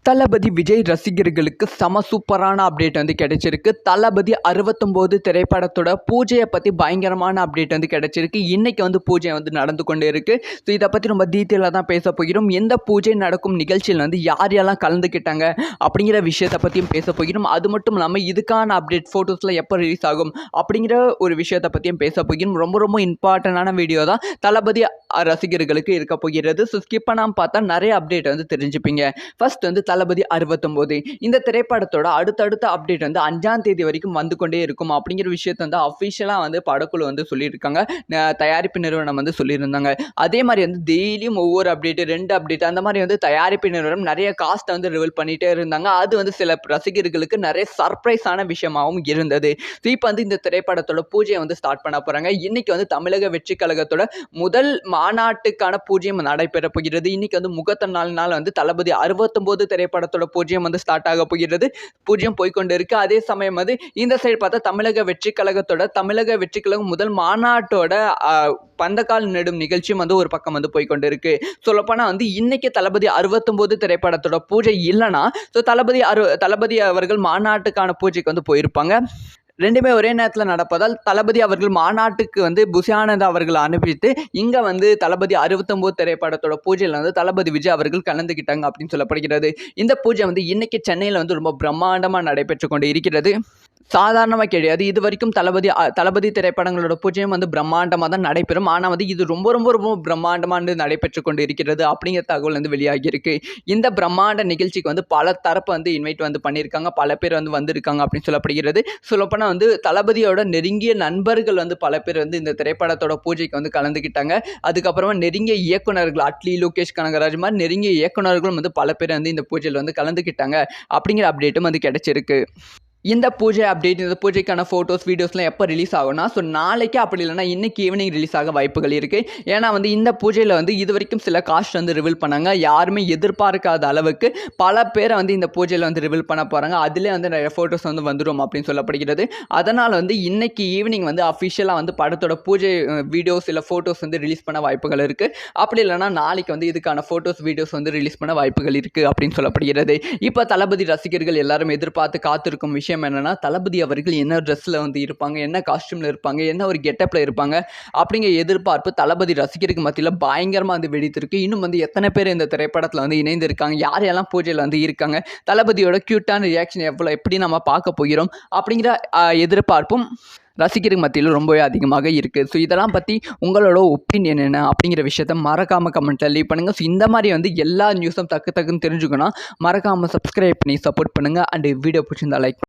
தளபதி விஜய் ரசிகர்களுக்கு செம சூப்பரான அப்டேட் வந்து கிடைச்சிருக்கு. தளபதி 69 திரைப்படத்தோட பூஜையை பற்றி பயங்கரமான அப்டேட் வந்து கிடைச்சிருக்கு. இன்னைக்கு வந்து பூஜை வந்து நடந்து கொண்டே இருக்கு. ஸோ இதை பற்றி ரொம்ப டீட்டெயிலாக தான் பேச போகிறோம். எந்த பூஜை நடக்கும் நிகழ்ச்சியில் வந்து யார் யாரெல்லாம் கலந்துக்கிட்டாங்க அப்படிங்கிற விஷயத்தை பற்றியும் பேச போகிறோம். அது மட்டும் இல்லாமல் இதுக்கான அப்டேட் ஃபோட்டோஸில் எப்போ ரிலீஸ் ஆகும் அப்படிங்கிற ஒரு விஷயத்தை பற்றியும் பேச போகிறோம். ரொம்ப ரொம்ப இம்பார்ட்டண்டான வீடியோ தான் தளபதி ரசிகர்களுக்கு இருக்க போகிறது. ஸோ ஸ்கிப் பண்ணாமல் பார்த்தா நிறைய அப்டேட் வந்து தெரிஞ்சுப்பீங்க. ஃபர்ஸ்ட் வந்து தளபதி 69 இந்த திரைப்படத்தோட அடுத்தடுத்த அப்டேட் வந்து 5ஆம் தேதி வரைக்கும் வந்து கொண்டே இருக்கும் அப்படிங்கிற விஷயத்தை வந்து அஃபிஷியலாக வந்து படக்குழு வந்து சொல்லியிருக்காங்க. தயாரிப்பு நிறுவனம் வந்து சொல்லியிருந்தாங்க. அதே மாதிரி வந்து டெய்லியும் ஒவ்வொரு அப்டேட்டு 2 அப்டேட் அந்த மாதிரி வந்து தயாரிப்பு நிறுவனம் நிறைய காஸ்ட்டை வந்து ரிவீல் பண்ணிகிட்டே இருந்தாங்க. அது வந்து சில ரசிகர்களுக்கு நிறைய சர்ப்ரைஸான விஷயமாகவும் இருந்தது. ஸோ இப்போ வந்து இந்த திரைப்படத்தோட பூஜையை வந்து ஸ்டார்ட் பண்ண போகிறாங்க. இன்னைக்கு வந்து தமிழக வெற்றி கழகத்தோட முதல் மாநாட்டுக்கான பூஜ்யம் நடைபெற போகிறது. இன்னைக்கு வந்து முகத்த நாள் வந்து தளபதி 69 திரைப்படத்தோட பூஜ்யம் வந்து ஸ்டார்ட் ஆக போகிறது. பூஜ்யம் போய்கொண்டு இருக்கு. அதே சமயம் வந்து இந்த சைடு பார்த்தா தமிழக வெற்றி கழகம் முதல் மாநாட்டோட பந்தக்கால் நெடும் நிகழ்ச்சியும் வந்து ஒரு பக்கம் வந்து போய்கொண்டு இருக்கு. சொல்லப்போனா வந்து இன்னைக்கு தளபதி 69 திரைப்படத்தோட பூஜை இல்லைன்னா தளபதி அவர்கள் மாநாட்டுக்கான பூஜைக்கு வந்து போயிருப்பாங்க. ரெண்டுமே ஒரே நேரத்தில் நடப்பதால் தளபதி அவர்கள் மாநாட்டுக்கு வந்து புஷியானந்த் அவர்கள் அனுப்பிட்டு இங்கே வந்து தளபதி 69 திரைப்படத்தோட பூஜையில் வந்து தளபதி விஜய் அவர்கள் கலந்துக்கிட்டாங்க அப்படின்னு சொல்லப்படுகிறது. இந்த பூஜை வந்து இன்னைக்கு சென்னையில் வந்து ரொம்ப பிரம்மாண்டமாக நடைபெற்று கொண்டு இருக்கிறது. சாதாரணமாக கிடையாது. இது வரைக்கும் தளபதி திரைப்படங்களோட பூஜையும் வந்து பிரம்மாண்டமாக தான் நடைபெறும். ஆனால் வந்து இது ரொம்ப ரொம்ப ரொம்ப பிரம்மாண்டமாக நடைபெற்று கொண்டு இருக்கிறது அப்படிங்கிற தகவல் வந்து வெளியாகி இருக்கு. இந்த பிரம்மாண்ட நிகழ்ச்சிக்கு வந்து பல தரப்பு வந்து இன்வைட் வந்து பண்ணியிருக்காங்க. பல பேர் வந்து வந்திருக்காங்க அப்படின்னு சொல்லப்படுகிறது. சொல்லப்போனால் வந்து தளபதியோட நெருங்கிய நண்பர்கள் வந்து பல பேர் வந்து இந்த திரைப்படத்தோட பூஜைக்கு வந்து கலந்துக்கிட்டாங்க. அதுக்கப்புறமா நெருங்கிய இயக்குநர்கள் அட்லி, லோகேஷ் கனகராஜ் மாதிரி நெருங்கிய இயக்குநர்களும் வந்து பல பேர் வந்து இந்த பூஜையில் வந்து கலந்துக்கிட்டாங்க அப்படிங்கிற அப்டேட்டும் வந்து கிடைச்சிருக்கு. இந்த பூஜை அப்டேட், இந்த பூஜைக்கான ஃபோட்டோஸ், வீடியோஸ்லாம் எப்போ ரிலீஸ் ஆகும்னா, ஸோ நாளைக்கு அப்படி இல்லைனா இன்னைக்கு ஈவினிங் ரிலீஸ் ஆக வாய்ப்புகள் இருக்குது. ஏன்னா வந்து இந்த பூஜையில் வந்து இது வரைக்கும் சில காஸ்ட் வந்து ரிவீல் பண்ணாங்க. யாருமே எதிர்பார்க்காத அளவுக்கு பல பேரை வந்து இந்த பூஜையில் வந்து ரிவீல் பண்ண போகிறாங்க. அதிலே வந்து நிறைய ஃபோட்டோஸ் வந்து வந்துடும் அப்படின்னு சொல்லப்படுகிறது. அதனால் வந்து இன்னைக்கு ஈவினிங் வந்து அஃபிஷியலாக வந்து படத்தோட பூஜை வீடியோஸ் இல்லை ஃபோட்டோஸ் வந்து ரிலீஸ் பண்ண வாய்ப்புகள் இருக்குது. அப்படி இல்லைனா நாளைக்கு வந்து இதுக்கான ஃபோட்டோஸ், வீடியோஸ் வந்து ரிலீஸ் பண்ண வாய்ப்புகள் இருக்குது அப்படின்னு சொல்லப்படுகிறது. இப்போ தளபதி ரசிகர்கள் எல்லாரும் எதிர்பார்த்து காத்திருக்கும் விஷயம் என்னன்னா, தளபதி அவர்கள் என்ன ட்ரெஸ்ல வந்து இருப்பாங்க, என்ன காஸ்டியூம்ல இருப்பாங்க, என்ன ஒரு கெட்டப்ல இருப்பாங்க அப்படிங்கிற எதிர்பார்ப்பு தளபதி ரசிகருக்கு மத்தியில் பயங்கரமா வந்து வெடித்திருக்கு. இன்னும் வந்து எத்தனை பேர் இந்த திரைப்படத்தில் வந்து இணைந்து இருக்காங்க, யாரெல்லாம் பூஜையில் வந்து இருக்காங்க, தளபதியோட கியூட்டான ரியாக்ஷன் எப்படி நம்ம பார்க்க போகிறோம் அப்படிங்கிற எதிர்பார்ப்பும் ரசிகருக்கு மத்தியில் ரொம்பவே அதிகமாக இருக்குது. ஸோ இதெல்லாம் பற்றி உங்களோட ஒப்பீனியன் என்ன அப்படிங்கிற விஷயத்த மறக்காமல் கமெண்ட்டில் லீவ் பண்ணுங்கள். ஸோ இந்த மாதிரி வந்து எல்லா நியூஸும் டக்குன்னு தெரிஞ்சுக்கணும். மறக்காமல் சப்ஸ்கிரைப் பண்ணி சப்போர்ட் பண்ணுங்கள். அண்ட் வீடியோ பிடிச்சிருந்தா லைக்